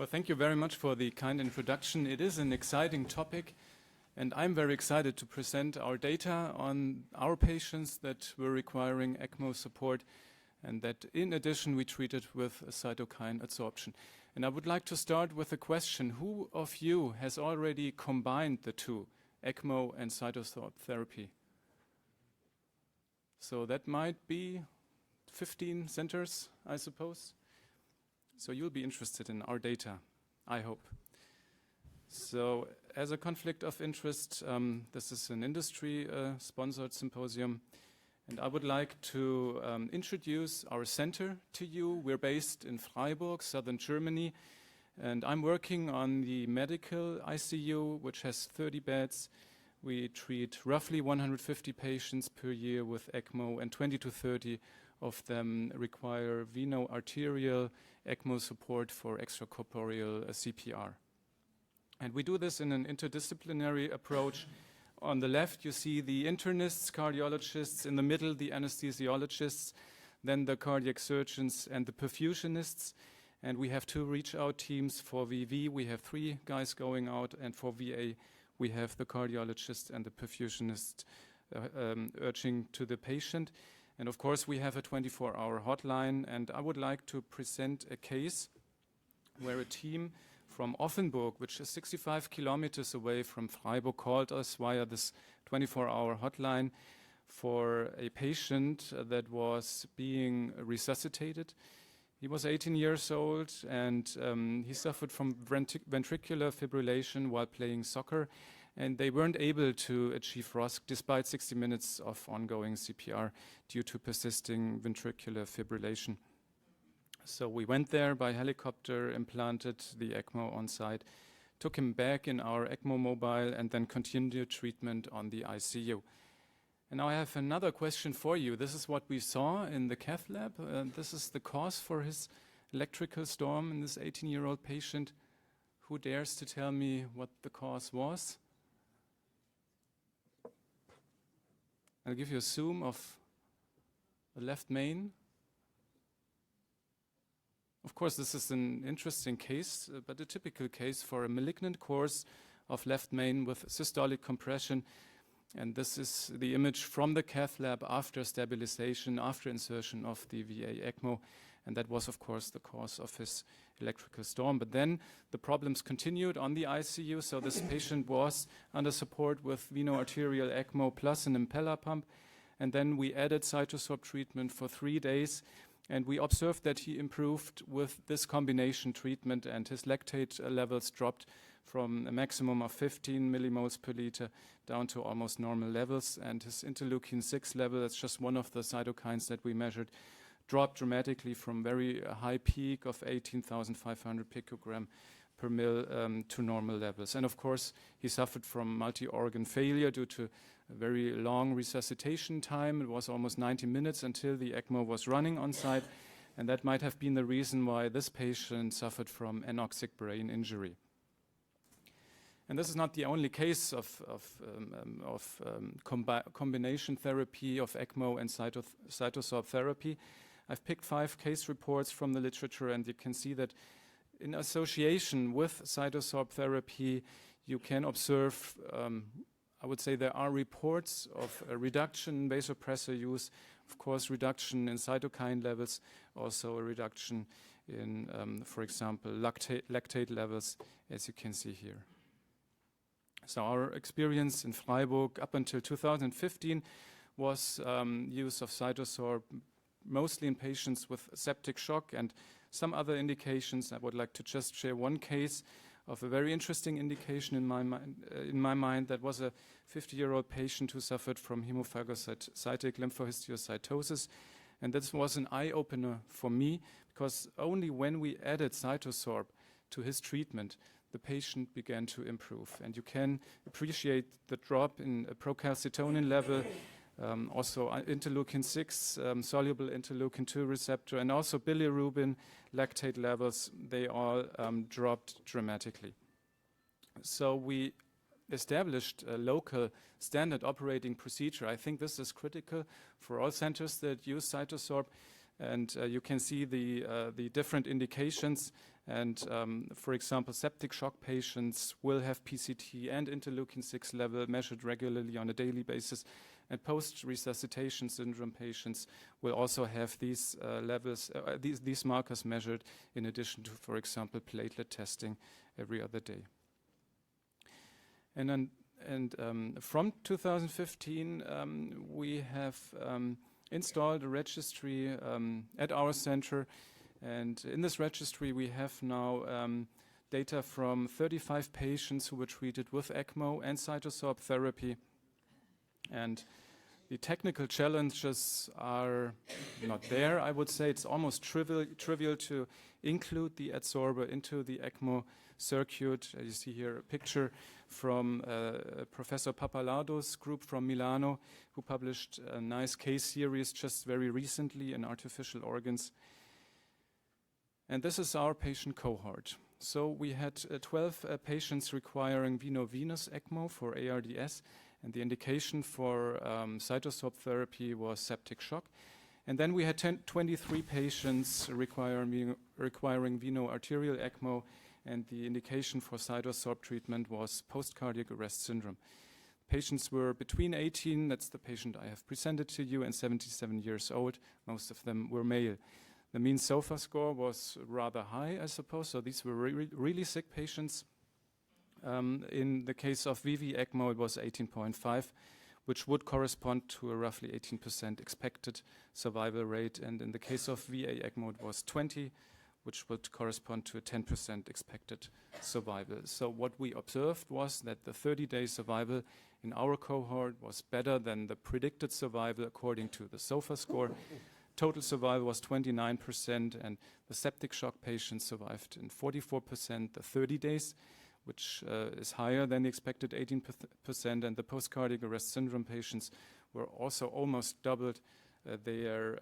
Well, thank you very much for the kind introduction. It is an exciting topic, and I'm very excited to present our data on our patients that were requiring ECMO support, and that in addition we treated with a cytokine adsorption. And I would like to start with a question: who of you has already combined the two, ECMO and CytoSorb therapy? So that might be 15 centers, I suppose. So you'll be interested in our data, I hope. So as a conflict of interest, this is an industry-sponsored symposium, and I would like to introduce our center to you. We're based in Freiburg, southern Germany, and I'm working on the medical ICU, which has 30 beds. We treat roughly 150 patients per year with ECMO, and 20 to 30 of them require veno-arterial ECMO support for extracorporeal CPR. And we do this in an interdisciplinary approach. On the left, you see the internists, cardiologists, in the middle, the anesthesiologists, then the cardiac surgeons and the perfusionists. And we have two reach-out teams. For VV, we have 3 guys going out, and for VA, we have the cardiologist and the perfusionist urging to the patient. And of course, we have a 24-hour hotline, and I would like to present a case where a team from Offenburg, which is 65 kilometers away from Freiburg, called us via this 24-hour hotline for a patient that was being resuscitated. He was 18 years old, and he suffered from ventricular fibrillation while playing soccer, and they weren't able to achieve ROSC despite 60 minutes of ongoing CPR due to persisting ventricular fibrillation. So we went there by helicopter, implanted the ECMO on site, took him back in our ECMO mobile, and then continued treatment on the ICU. And now I have another question for you. This is what we saw in the cath lab. This is the cause for his electrical storm in this 18-year-old patient. Who dares to tell me what the cause was? I'll give you a zoom of the left main. Of course, this is an interesting case, but a typical case for a malignant course of left main with systolic compression. And this is the image from the cath lab after stabilization, after insertion of the VA ECMO. And that was, of course, the cause of his electrical storm. But then the problems continued on the ICU. So this patient was under support with veno-arterial ECMO plus an impeller pump. And then we added CytoSorb treatment for 3 days. And we observed that he improved with this combination treatment, and his lactate levels dropped from a maximum of 15 millimoles per liter down to almost normal levels. And his interleukin-6 level, that's just one of the cytokines that we measured, dropped dramatically from very high peak of 18,500 picogram per mil to normal levels. And of course, he suffered from multi-organ failure due to a very long resuscitation time. It was almost 90 minutes until the ECMO was running on site. And that might have been the reason why this patient suffered from anoxic brain injury. And this is not the only case of combination therapy of ECMO and CytoSorb therapy. I've picked 5 case reports from the literature, and you can see that in association with CytoSorb therapy, you can observe, I would say there are reports of a reduction in vasopressor use, of course, reduction in cytokine levels, also a reduction in, for example, lactate levels, as you can see here. So our experience in Freiburg up until 2015 was use of CytoSorb mostly in patients with septic shock and some other indications. I would like to just share one case of a very interesting indication in my mind. That was a 50-year-old patient who suffered from hemophagocytic lymphohistiocytosis. And this was an eye-opener for me, because only when we added CytoSorb to his treatment, the patient began to improve. And you can appreciate the drop in a procalcitonin level, also interleukin-6, soluble interleukin-2 receptor, and also bilirubin, lactate levels, they all dropped dramatically. So we established a local standard operating procedure. I think this is critical for all centers that use CytoSorb. And you can see the different indications And for example, septic shock patients will have PCT and interleukin-6 level measured regularly on a daily basis. And post-resuscitation syndrome patients will also have these levels, these markers measured in addition to, for example, platelet testing every other day. And from 2015, we have installed a registry at our center. And in this registry, we have now data from 35 patients who were treated with ECMO and CytoSorb therapy. And the technical challenges are not there. I would say it's almost trivial to include the Adsorber into the ECMO circuit. You see here a picture from Professor Pappalardo's group from Milano, who published a nice case series just very recently in Artificial Organs. And this is our patient cohort. So we had 12 patients requiring veno-venous ECMO for ARDS, and the indication for CytoSorb therapy was septic shock. And then we had 23 patients requiring veno-arterial ECMO, and the indication for CytoSorb treatment was post-cardiac arrest syndrome. Patients were between 18, that's the patient I have presented to you, and 77 years old. Most of them were male. The mean SOFA score was rather high, I suppose, so these were really sick patients. In the case of VV ECMO, it was 18.5, which would correspond to a roughly 18% expected survival rate. And in the case of VA ECMO, it was 20, which would correspond to a 10% expected survival. So what we observed was that the 30-day survival in our cohort was better than the predicted survival according to the SOFA score. Total survival was 29%, and the septic shock patients survived in 44% the 30 days, which is higher than the expected 18%, and the post-cardiac arrest syndrome patients were also almost doubled their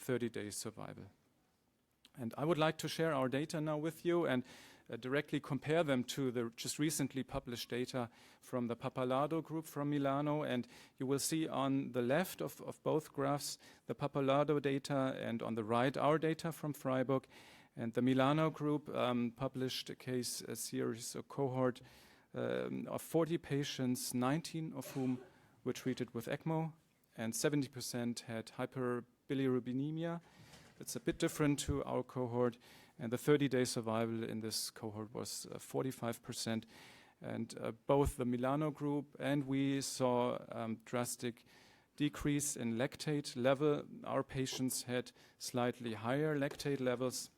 30-day survival. And I would like to share our data now with you and directly compare them to the just recently published data from the Pappalardo group from Milano. And you will see on the left of both graphs the Pappalardo data, and on the right our data from Freiburg. And the Milano group published a series, a cohort of 40 patients, 19 of whom were treated with ECMO, and 70% had hyperbilirubinemia. That's a bit different to our cohort. And the 30-day survival in this cohort was 45%. And both the Milano group and we saw drastic decrease in lactate level. Our patients had slightly higher lactate levels,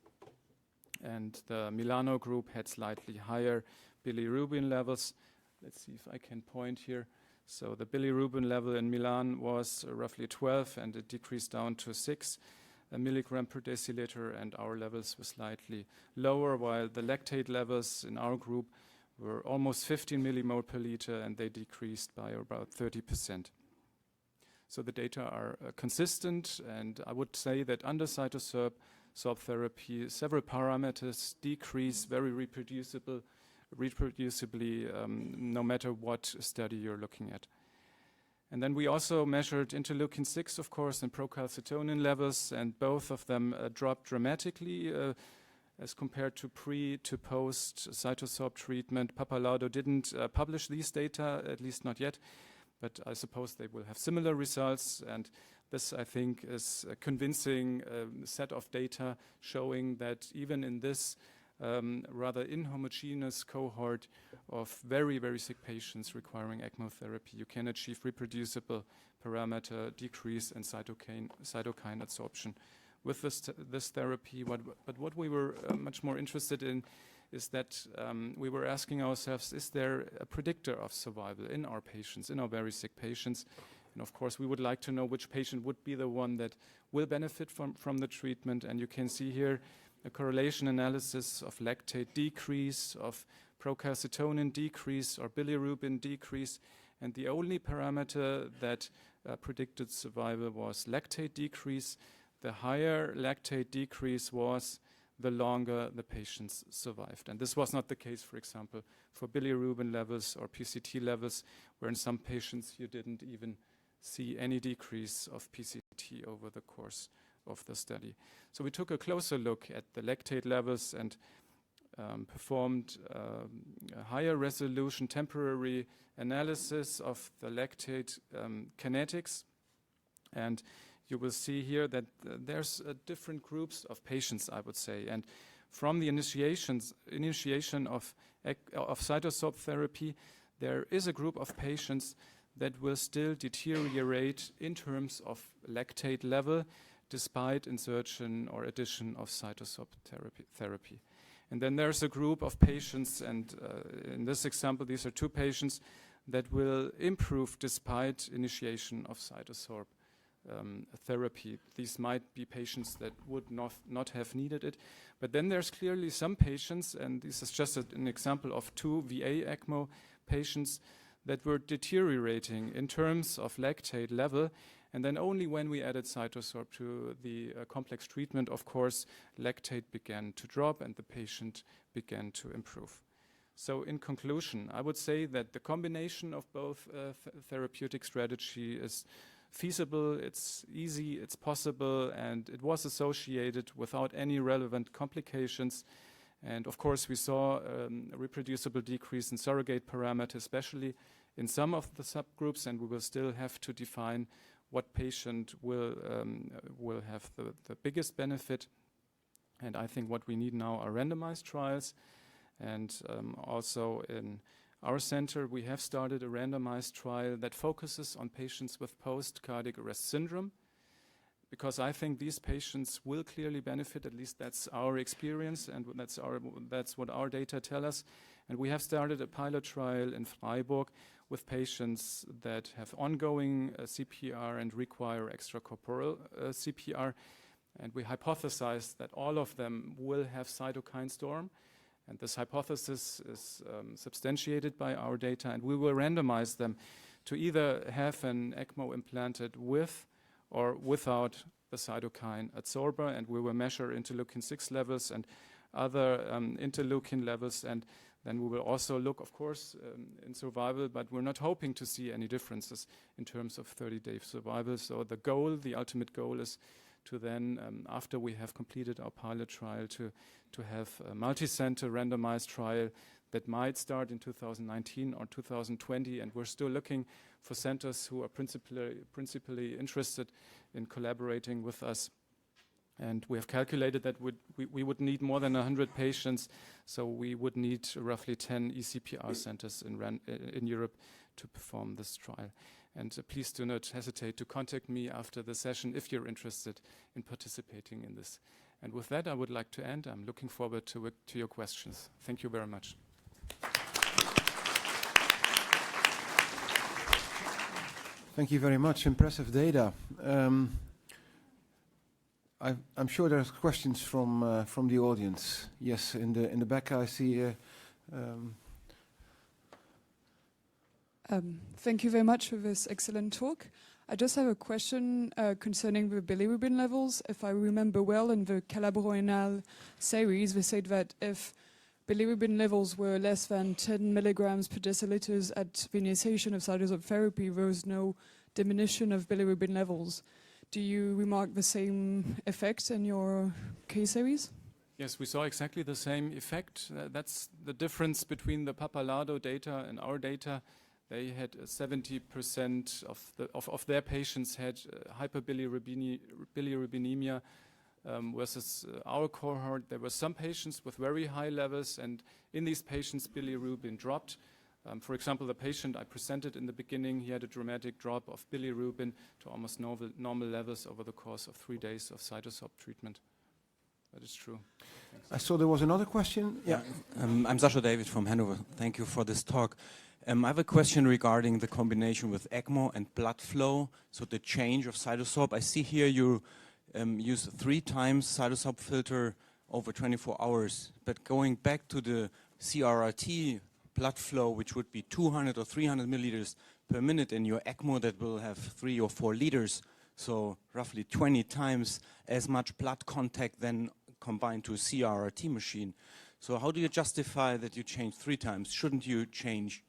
and the Milano group had slightly higher bilirubin levels. Let's see if I can point here. So the bilirubin level in Milan was roughly 12, and it decreased down to 6 milligram per deciliter, and our levels were slightly lower, while the lactate levels in our group were almost 15 millimole per liter, and they decreased by about 30%. So the data are consistent, and I would say that under CytoSorb therapy, several parameters decrease very reproducibly, no matter what study you're looking at. And then we also measured interleukin-6, of course, and procalcitonin levels, and both of them dropped dramatically as compared to pre to post CytoSorb treatment. Pappalardo didn't publish these data, at least not yet, but I suppose they will have similar results. And this, I think, is a convincing set of data showing that even in this rather inhomogeneous cohort of very, very sick patients requiring ECMO therapy, you can achieve reproducible parameter decrease in cytokine adsorption with this therapy. But what we were much more interested in is that we were asking ourselves, is there a predictor of survival in our patients, in our very sick patients? And of course, we would like to know which patient would be the one that will benefit from the treatment. And you can see here a correlation analysis of lactate decrease, of procalcitonin decrease, or bilirubin decrease. And the only parameter that predicted survival was lactate decrease. The higher lactate decrease was, the longer the patients survived. And this was not the case, for example, for bilirubin levels or PCT levels, where in some patients you didn't even see any decrease of PCT over the course of the study. So we took a closer look at the lactate levels, and performed a higher resolution temporary analysis of the lactate kinetics. And you will see here that there's different groups of patients, I would say. And from the initiation of CytoSorb therapy, there is a group of patients that will still deteriorate in terms of lactate level despite insertion or addition of CytoSorb therapy. And then there's a group of patients, and in this example, these are 2 patients that will improve despite initiation of CytoSorb therapy. These might be patients that would not have needed it. But then there's clearly some patients, and this is just an example of 2 VA ECMO patients that were deteriorating in terms of lactate level. And then only when we added CytoSorb to the complex treatment, of course, lactate began to drop and the patient began to improve. So in conclusion, I would say that the combination of both therapeutic strategy is feasible, it's easy, it's possible, and it was associated without any relevant complications. And of course, we saw a reproducible decrease in surrogate parameters, especially in some of the subgroups, and we will still have to define what patient will have the biggest benefit. And I think what we need now are randomized trials. And also in our center, we have started a randomized trial that focuses on patients with post-cardiac arrest syndrome, because I think these patients will clearly benefit. At least that's our experience, and that's what our data tell us. And we have started a pilot trial in Freiburg with patients that have ongoing CPR and require extracorporeal CPR. And we hypothesize that all of them will have cytokine storm. And this hypothesis is substantiated by our data, and we will randomize them to either have an ECMO implanted with or without the cytokine Adsorber, and we will measure interleukin-6 levels and other interleukin levels, and then we will also look, of course, in survival, but we're not hoping to see any differences in terms of 30-day survival. So the goal, the ultimate goal, is to then, after we have completed our pilot trial, to have a multi-center randomized trial that might start in 2019 or 2020, and we're still looking for centers who are principally interested in collaborating with us. And we have calculated that we would need more than 100 patients, so we would need roughly 10 ECPR centers in Europe to perform this trial. And please do not hesitate to contact me after the session if you're interested in participating in this. And with that, I would like to end. I'm looking forward to your questions. Thank you very much. Thank you very much. Impressive data. I'm sure there's questions from the audience. Yes, in the back I see. Thank you very much for this excellent talk. I just have a question concerning the bilirubin levels. If I remember well, in the Extracorporeal series, they said that if bilirubin levels were less than 10 milligrams per deciliters at the initiation of CytoSorb therapy, there was no diminution of bilirubin levels. Do you remark the same effect in your case series? Yes, we saw exactly the same effect. That's the difference between the Pappalardo data and our data. They had 70% of their patients had hyperbilirubinemia versus our cohort. There were some patients with very high levels, and in these patients, bilirubin dropped. For example, the patient I presented in the beginning, he had a dramatic drop of bilirubin to almost normal levels over the course of 3 days of CytoSorb treatment. That is true. Thanks. I saw there was another question. Yeah. I'm Sascha David from Hanover. Thank you for this talk. I have a question regarding the combination with ECMO and blood flow, so the change of CytoSorb. I see here you use 3 times CytoSorb filter over 24 hours, but going back to the CRRT blood flow, which would be 200 or 300 milliliters per minute in your ECMO, that will have 3 or 4 liters, so roughly 20 times as much blood contact than combined to a CRRT machine. So how do you justify that you change 3 times? Shouldn't you change,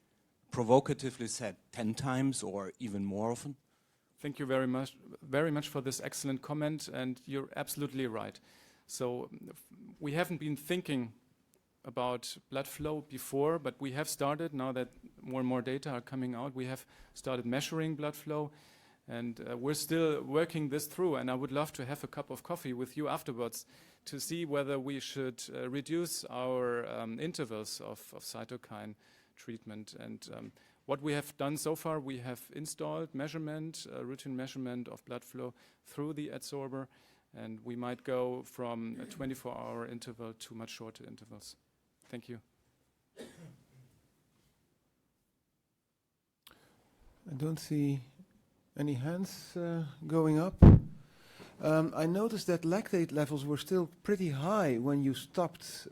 provocatively said, 10 times or even more often? Thank you very much for this excellent comment, and you're absolutely right. So we haven't been thinking about blood flow before, but we have started, now that more and more data are coming out, we have started measuring blood flow, and we're still working this through, and I would love to have a cup of coffee with you afterwards to see whether we should reduce our intervals of cytokine treatment. And what we have done so far, we have installed measurement, routine measurement of blood flow through the Adsorber, and we might go from a 24-hour interval to much shorter intervals. Thank you. I don't see any hands going up. I noticed that lactate levels were still pretty high when you stopped.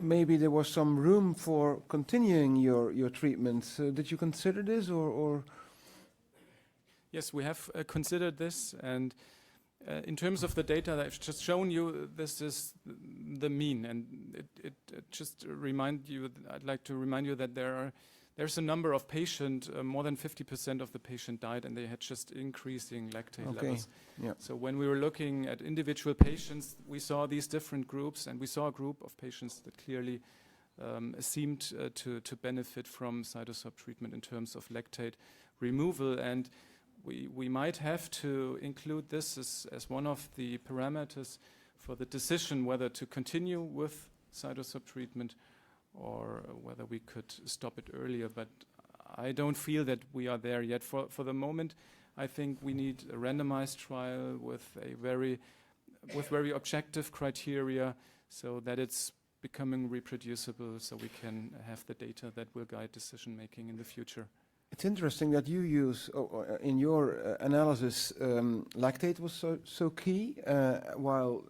Maybe there was some room for continuing your treatment. Did you consider this, or? Yes, we have considered this, and in terms of the data that I've just shown you, this is the mean, and it just I'd like to remind you that there's a number of patients, more than 50% of the patient died, and they had just increasing lactate levels. Yeah. So when we were looking at individual patients, we saw these different groups, and we saw a group of patients that clearly seemed to benefit from CytoSorb treatment in terms of lactate removal. And we might have to include this as one of the parameters for the decision whether to continue with CytoSorb treatment or whether we could stop it earlier. But I don't feel that we are there yet. For the moment, I think we need a randomized trial with very objective criteria so that it's becoming reproducible, so we can have the data that will guide decision making in the future. It's interesting that you use, in your analysis, lactate was so key, while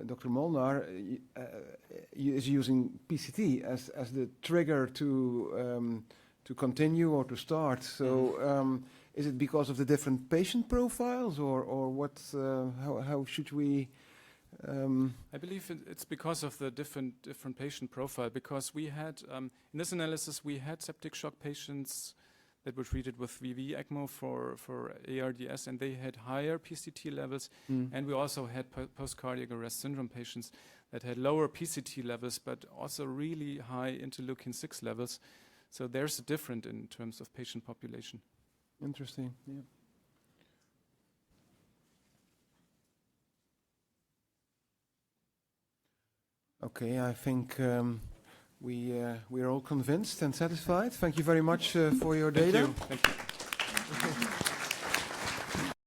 Dr. Molnar is using PCT as the trigger to continue or to start. So is it because of the different patient profiles, or what? How should we? I believe it's because of the different patient profile, because we had, in this analysis, we had septic shock patients that were treated with VV ECMO for ARDS, and they had higher PCT levels, and we also had post-cardiac arrest syndrome patients that had lower PCT levels, but also really high interleukin-6 levels. So there's a difference in terms of patient population. Interesting, yeah. Okay, I think we're all convinced and satisfied. Thank you very much for your data. Thank you.